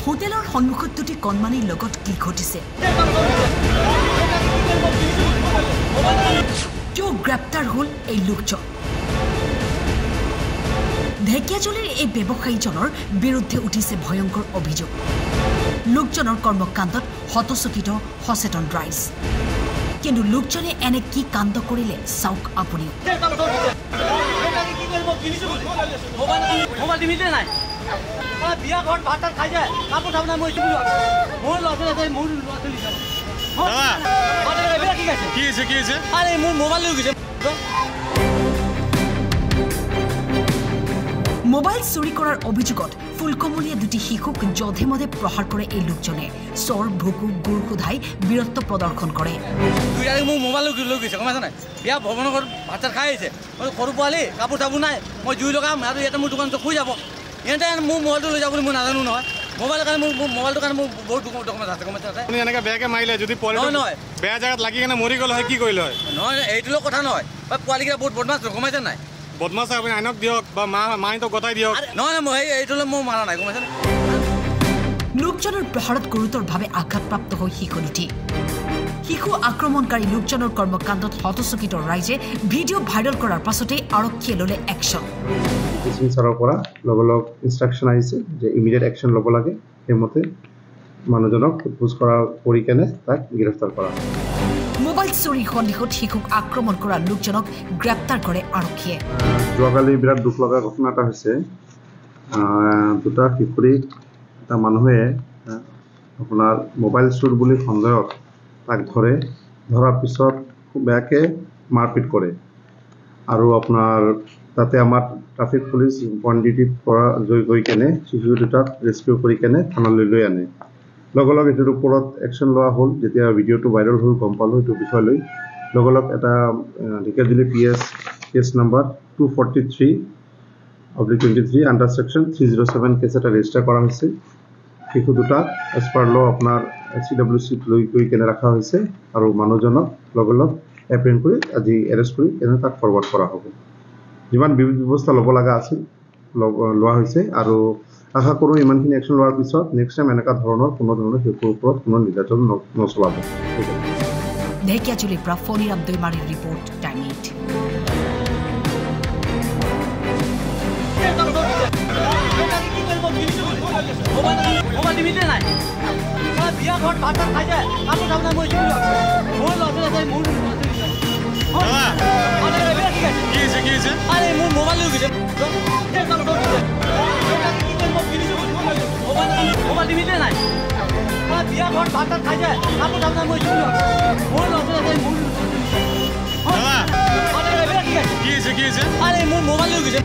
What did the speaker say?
হোটেলৰ সন্মুখত দুটি কণমানিৰ লগত কি ঘটিছে কিয় গ্ৰেপ্তাৰ হ'ল এই লোকজন ঢেকিয়াজুলিৰ এই ব্যৱসায়ীজনৰ বিৰুদ্ধে উঠিছে ভয়ংকৰ অভিযোগ লোকজনৰ কৰ্মকাণ্ডত হতচকিত সচেতন ৰাইজ কিন্তু লোকজনে এনে কি কাণ্ড কৰিলে চাওক আপুনি বিয়া ঘৰত ভাত খাই যায় কাপোৰ চাব নাই মই মোৰ মোবাইল লৈ গৈছে মোবাইল চুৰি কৰাৰ অভিযোগত ফুলকমলীয়া দুটি শিশুক যধে মধে প্ৰহাৰ কৰে এই লোকজনে চৰ ভুকু গুৰ সোধাই বীৰত্ব প্ৰদৰ্শন কৰে মোৰ মোবাইল লৈ গৈছে গম পাইছা নাই বিয়া ভৱনৰ ঘৰত ভাত খাই আহিছে মই সৰু পোৱালি কাপোৰ চাপোৰ নাই মই জুই লগাম আৰু ইয়াতে মোৰ দোকানটো শুই যাব ইহঁতে মোৰ মোবাইলটো লৈ যাব বুলি মই নাজানো নহয় মোবাইলৰ কাৰণে মোৰ মোবাইলটোৰ কাৰণে মোৰ বহুত ডকুমেণ্ট আছে গম পাইছা আপুনি এনেকৈ বেয়াকৈ মাৰিলে যদি পোৱালি নহয় বেয়া জেগাত লাগি কেনে মৰি গ'ল হয় কি কৰিলে হয় নহয় এইটো কথা নহয় পোৱালিকেইটা বহুত বদমাছ গম পাইছে নাই বদমাছ আপুনি আইনক দিয়ক বা মাইনটো গতাই দিয়ক নহয় মই এইটো মই মাৰা নাই গম পাইছে লোকজনৰ প্ৰহাৰত গুৰুতৰভাৱে আঘাতপ্ৰাপ্ত হৈ শিশু দুটি শিশু আক্ৰমণকাৰী লোকজনৰ কৰ্মকাণ্ডত হতচকিত ৰাইজে ভিডিঅ' ভাইৰেল কৰাৰ পাছতে আৰক্ষীয়ে ল'লে একশ্যন ছাৰৰ পৰা লগ ইনষ্ট্ৰাকশ্যন আহিছে যে ইমিডিয়েট একশ্যন ল'ব লাগে সেইমতে মানুহজনক সোধপোছ কৰি কেনে তাক গ্ৰেপ্তাৰ কৰা মোবাইল চুৰি সন্দেহত শিশুক আক্ৰমণ কৰা লোকজনক গ্ৰেপ্তাৰ কৰে আৰক্ষীয়ে যোৱাকালি বিৰাট দুখ লগা ঘটনা এটা হৈছে দুটা শিশুৰী এটা মানুহে আপোনাৰ মোবাইল চুৰ বুলি সন্দেহত তাক ধৰাৰ পিছত খুব বেয়াকৈ মাৰপিট কৰে আৰু আপোনাৰ তাতে আমাৰ ট্ৰাফিক পুলিচ পইণ্ট ডিউটিত পৰা গৈ কেনে শিশু দুটাক ৰেস্কিউ কৰি কেনে থানালৈ লৈ আনে লগ এইটোৰ ওপৰত একশ্যন লোৱা হ'ল যেতিয়া ভিডিঅ'টো ভাইৰেল হ'ল গম পালোঁ এইটো বিষয় লৈ লগ এটা Dhekiajuli case number 243/23 under section 307 case এটা ৰেজিষ্টাৰ কৰা হৈছে শিশু দুটাক এজ পাৰ ল আপোনাৰ CWCত লৈ গৈ কেনে ৰখা হৈছে আৰু মানুহজনক লগ এপ্ৰিহেণ্ড কৰি আজি এৰেষ্ট কৰি কেনে তাক ফৰৱাৰ্ড কৰা হ'ব যিমান ব্যৱস্থা ল'ব লগা আছিল লোৱা হৈছে আৰু আশা কৰোঁ ইমানখিনি একশ্যন লোৱাৰ পিছত নেক্সট টাইম এনেকুৱা ধৰণৰ কোনো ধৰণৰ শিশুৰ ওপৰত কোনো নিৰ্যাতন নচলাব ঢেকিয়াজুলিৰ পৰা ফণিৰাম দৈমাৰীৰ ৰিপৰ্ট টাইম 8 মোবাইল দিবিতে নাই বিয়া ঘৰত ভাত খাই যায় কাপোৰ চাব নাই মই মোৰ ল'ৰা মোৰ মোৰ মোবাইল লৈ গৈছে মোবাইল দিবিতে নাই বিয়া ঘৰত ভাত খাই যায় কাপোৰ চাব নাই মই মোৰ ল'ৰা মোৰ মোবাইল লৈ গৈছে